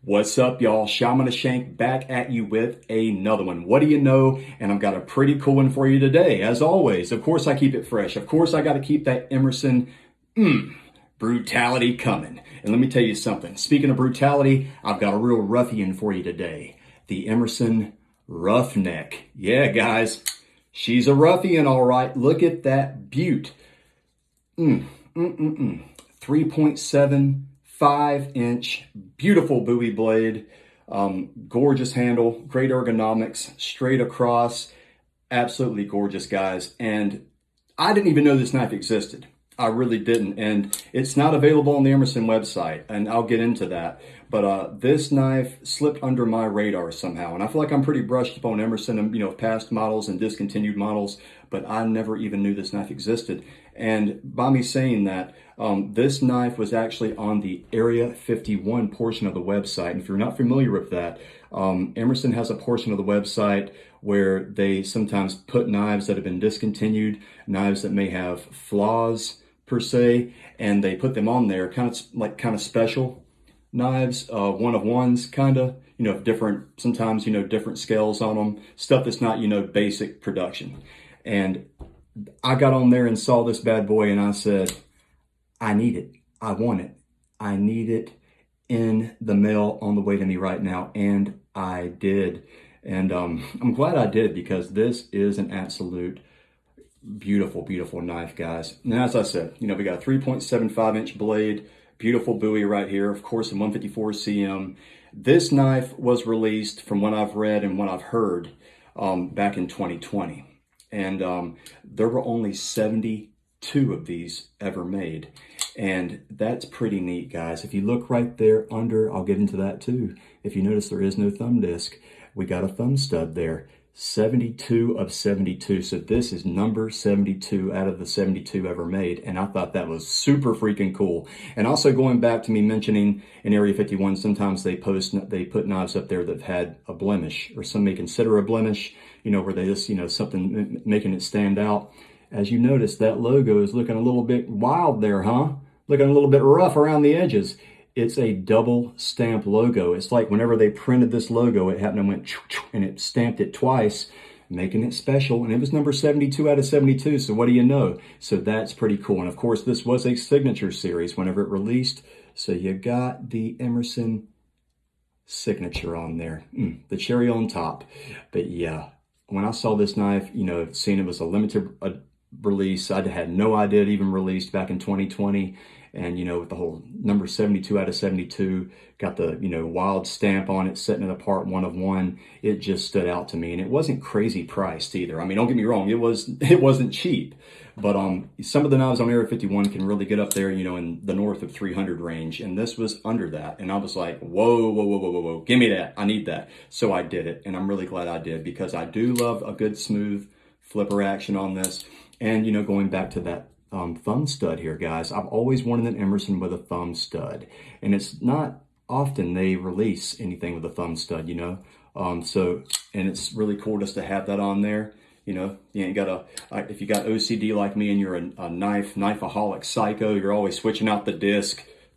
What's up, y'all? Shaman the Shank back at you with another one. What do you know? And I've got a pretty cool one for you today. As always, of course, I keep it fresh. Of course, I got to keep that Emerson brutality coming. And let me tell you something. Speaking of brutality, I've got a real ruffian for you today. The Emerson Roughneck. Yeah, guys, she's a ruffian, all right. Look at that beaut. 3.75-inch, beautiful buoy blade, gorgeous handle, great ergonomics, straight across, absolutely gorgeous, guys. And I didn't even know this knife existed. I really didn't, and it's not available on the Emerson website, and I'll get into that. But this knife slipped under my radar somehow, and I feel like I'm pretty brushed up on Emerson, and past models and discontinued models, but I never even knew this knife existed. And by me saying that, this knife was actually on the Area 51 portion of the website. And if you're not familiar with that, Emerson has a portion of the website where they sometimes put knives that have been discontinued, knives that may have flaws per se, and they put them on there, kind of special knives, one of ones, different, sometimes, different scales on them, stuff that's not, basic production. And I got on there and saw this bad boy and I said, I need it. I want it. I need it in the mail on the way to me right now. And I did. And I'm glad I did, because this is an absolute beautiful, beautiful knife, guys. And as I said, we got a 3.75-inch blade, beautiful buoy right here, of course, a 154 cm. This knife was released, from what I've read and what I've heard, back in 2020. And there were only 72 of these ever made. And that's pretty neat, guys. If you look right there under, I'll get into that too. If you notice, there is no thumb disc. We got a thumb stud there. 72 of 72. So this is number 72 out of the 72 ever made. And I thought that was super freaking cool. And also, going back to me mentioning in Area 51, sometimes they put knives up there that have had a blemish, or some may consider a blemish, where they just, something making it stand out. As you notice, that logo is looking a little bit wild there, huh? Looking a little bit rough around the edges. It's a double stamp logo. It's like whenever they printed this logo, it happened and went and it stamped it twice, making it special. And it was number 72 out of 72. So what do you know? So that's pretty cool. And of course, this was a signature series whenever it released. So you got the Emerson signature on there, the cherry on top. But yeah, when I saw this knife, seeing it was a limited release, I had no idea it even released back in 2020. And, with the whole number 72 out of 72, got the, wild stamp on it, setting it apart, one of one. It just stood out to me. And it wasn't crazy priced either. I mean, don't get me wrong, it wasn't cheap. But some of the knives on Area 51 can really get up there, in the north of 300 range. And this was under that. And I was like, whoa, whoa, whoa, whoa, whoa, whoa. Give me that. I need that. So I did it. And I'm really glad I did, because I do love a good smooth flipper action on this. And, going back to that thumb stud here, guys, I've always wanted an Emerson with a thumb stud, and it's not often they release anything with a thumb stud, so, and it's really cool just to have that on there. You ain't got if you got OCD like me and you're a knifeaholic psycho, you're always switching out the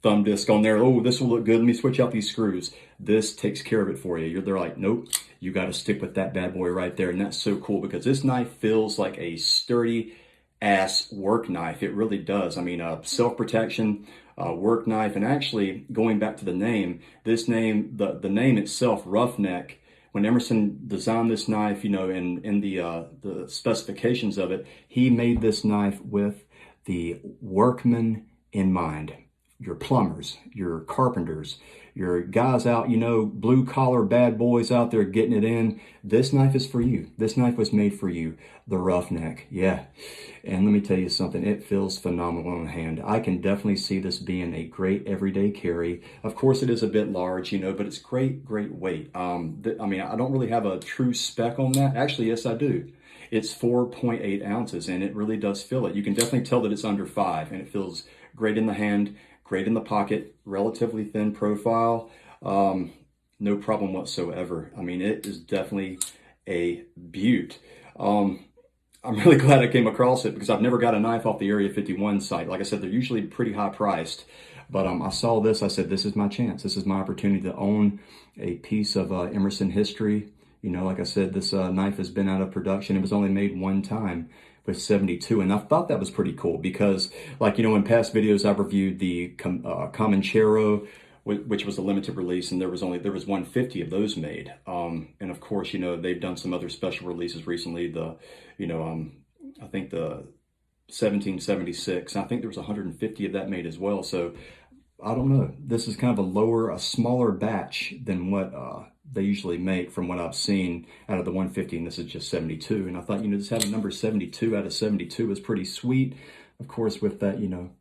thumb disc on there. Oh, this will look good, let me switch out these screws. This takes care of it for you. They're like, nope, you got to stick with that bad boy right there. And that's so cool, because this knife feels like a sturdy ass work knife. It really does. I mean, self-protection, work knife. And actually, going back to the name, the name itself, Roughneck, when Emerson designed this knife, in the specifications of it, he made this knife with the workman in mind. Your plumbers, your carpenters, your guys out, blue collar bad boys out there getting it in. This knife is for you. This knife was made for you, the Roughneck. Yeah. And let me tell you something, it feels phenomenal on the hand. I can definitely see this being a great everyday carry. Of course, it is a bit large, but it's great weight. I mean, I don't really have a true spec on that. Actually, yes, I do. It's 4.8 ounces, and it really does feel it. You can definitely tell that it's under 5, and it feels great in the hand, great in the pocket, relatively thin profile, no problem whatsoever. I mean, it is definitely a beaut. I'm really glad I came across it, because I've never got a knife off the Area 51 site. Like I said, they're usually pretty high priced, But I saw this, I said, this is my chance. This is my opportunity to own a piece of Emerson history. You know, like I said, this knife has been out of production. It was only made one time with 72. And I thought that was pretty cool because, like, you know, in past videos, I've reviewed the Comanchero, which was a limited release, and there was 150 of those made. And of course, you know, they've done some other special releases recently. I think the 1776, I think there was 150 of that made as well. So I don't know. This is kind of a smaller batch than what they usually make from what I've seen out of the 150, and this is just 72. And I thought, you know, just having number 72 out of 72 is pretty sweet. Of course, with that, you know,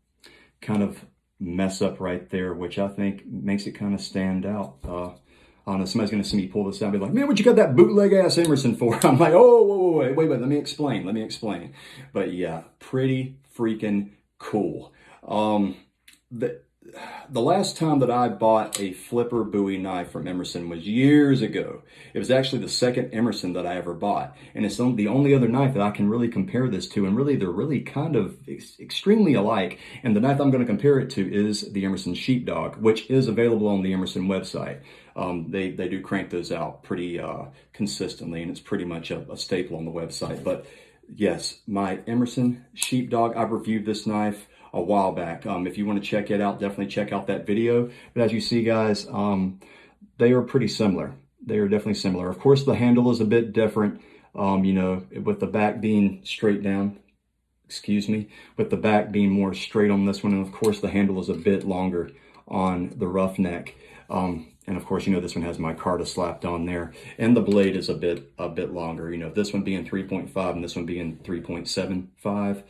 kind of mess up right there, which I think makes it kind of stand out. I don't know, somebody's going to see me pull this out and be like, man, what you got that bootleg ass Emerson for? I'm like, oh, wait, let me explain. But yeah, pretty freaking cool. The last time that I bought a flipper Bowie knife from Emerson was years ago. It was actually the second Emerson that I ever bought. And it's the only other knife that I can really compare this to. And really, they're really kind of extremely alike. And the knife I'm going to compare it to is the Emerson Sheepdog, which is available on the Emerson website. They do crank those out pretty consistently, and it's pretty much a staple on the website. But yes, my Emerson Sheepdog, I've reviewed this knife a while back. If you want to check it out, definitely check out that video. But as you see, guys, they are pretty similar. They are definitely similar. Of course, the handle is a bit different, you know, with the back being straight down, with the back being more straight on this one. And of course, the handle is a bit longer on the Roughneck. And of course, you know, this one has my Carta slapped on there, and the blade is a bit longer. You know, this one being 3.5 and this one being 3.75.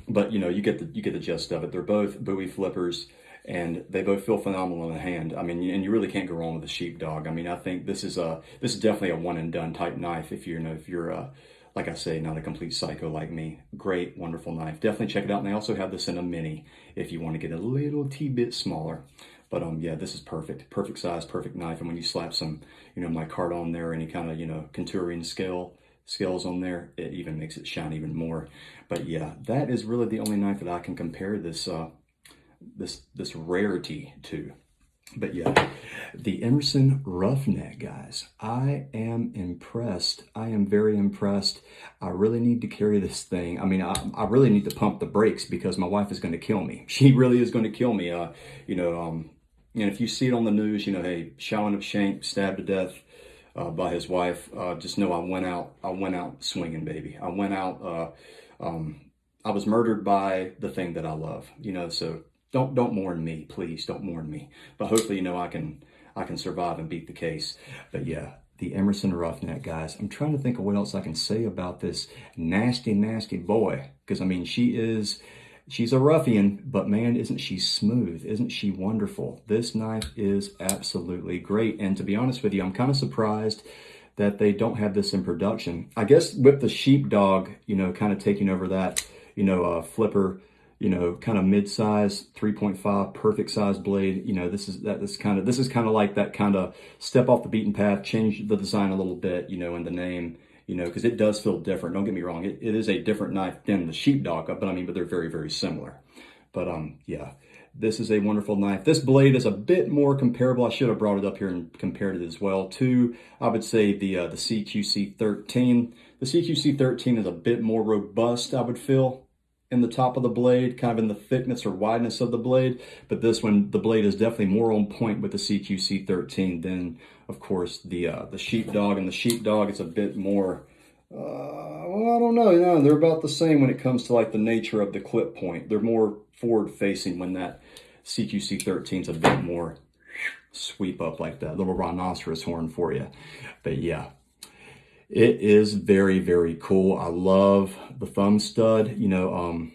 But you know, you get the gist of it. They're both Bowie flippers, and they both feel phenomenal in the hand. I mean, and you really can't go wrong with the Sheepdog. I mean, I think this is definitely a one and done type knife. If you're like I say, not a complete psycho like me. Great, wonderful knife. Definitely check it out. And they also have this in a mini if you want to get a little bit smaller. But yeah, this is perfect size, perfect knife. And when you slap some, you know, my card on there, any kind of, you know, contouring scales on there, it even makes it shine even more. But yeah, that is really the only knife that I can compare this this rarity to. But yeah, the Emerson Roughneck, guys, I am impressed. I am very impressed. I really need to carry this thing. I mean, I really need to pump the brakes because my wife is going to kill me. She really is going to kill me. You know, and if you see it on the news, you know, hey, Shallon of Shank stabbed to death by his wife. Just know I went out swinging, baby. I went out. I was murdered by the thing that I love. You know, so don't mourn me, please. Don't mourn me. But hopefully, you know, I can survive and beat the case. But yeah, the Emerson Roughneck, guys. I'm trying to think of what else I can say about this nasty, nasty boy. Because I mean, she's a ruffian, but man, isn't she smooth? Isn't she wonderful? This knife is absolutely great. And to be honest with you, I'm kind of surprised that they don't have this in production. I guess with the Sheepdog, you know, kind of taking over that, you know, flipper, you know, kind of mid-size, 3.5, perfect size blade. You know, this is kind of like that kind of step off the beaten path, change the design a little bit, you know, and the name. You know, because it does feel different. Don't get me wrong. It is a different knife than the Sheepdog, but I mean, but they're very, very similar. But yeah, this is a wonderful knife. This blade is a bit more comparable. I should have brought it up here and compared it as well to, I would say, the CQC 13. The CQC 13 is a bit more robust, I would feel, in the top of the blade, kind of in the thickness or wideness of the blade. But this one, the blade is definitely more on point with the CQC 13 than, of course, the Sheepdog. And the Sheepdog is a bit more, well, I don't know. You know, they're about the same when it comes to like the nature of the clip point. They're more forward facing when that CQC 13 is a bit more sweep up like that little rhinoceros horn for you. But yeah, it is very, very cool. I love the thumb stud. You know,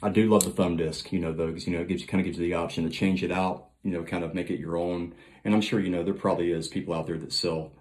I do love the thumb disc, you know, though, because, you know, it kind of gives you the option to change it out, you know, kind of make it your own. And I'm sure, you know, there probably is people out there that sell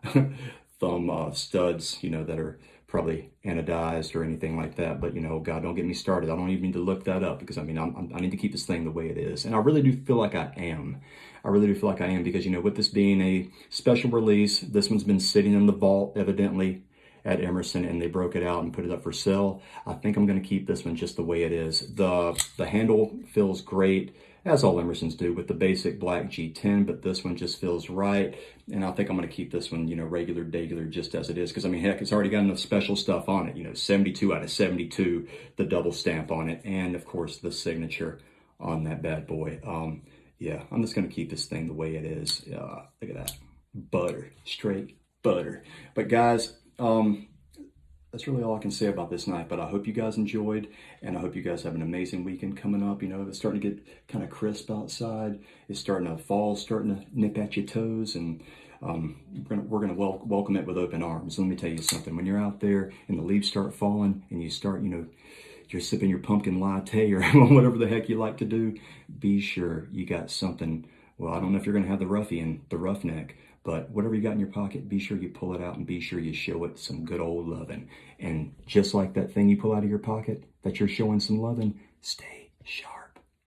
thumb studs, you know, that are probably anodized or anything like that. But, you know, God, don't get me started. I don't even need to look that up because, I mean, I need to keep this thing the way it is. And I really do feel like I am. I really do feel like I am because, you know, with this being a special release, this one's been sitting in the vault, evidently, at Emerson, and they broke it out and put it up for sale. I think I'm going to keep this one just the way it is. The handle feels great. as all Emersons do, with the basic black G10, but this one just feels right. And I think I'm going to keep this one, you know, regular, just as it is. Because, I mean, heck, it's already got enough special stuff on it. You know, 72 out of 72, the double stamp on it. And, of course, the signature on that bad boy. Yeah, I'm just going to keep this thing the way it is. Look at that. Butter. Straight butter. But, guys, that's really all I can say about this knife, but I hope you guys enjoyed, and I hope you guys have an amazing weekend coming up. You know, it's starting to get kind of crisp outside. It's starting to fall, starting to nip at your toes, and we're gonna welcome it with open arms. Let me tell you something. When you're out there and the leaves start falling and you start, you know, you're sipping your pumpkin latte or whatever the heck you like to do, be sure you got something. Well, I don't know if you're gonna have the roughneck, but whatever you got in your pocket, be sure you pull it out and be sure you show it some good old loving. And just like that thing you pull out of your pocket that you're showing some loving, stay sharp.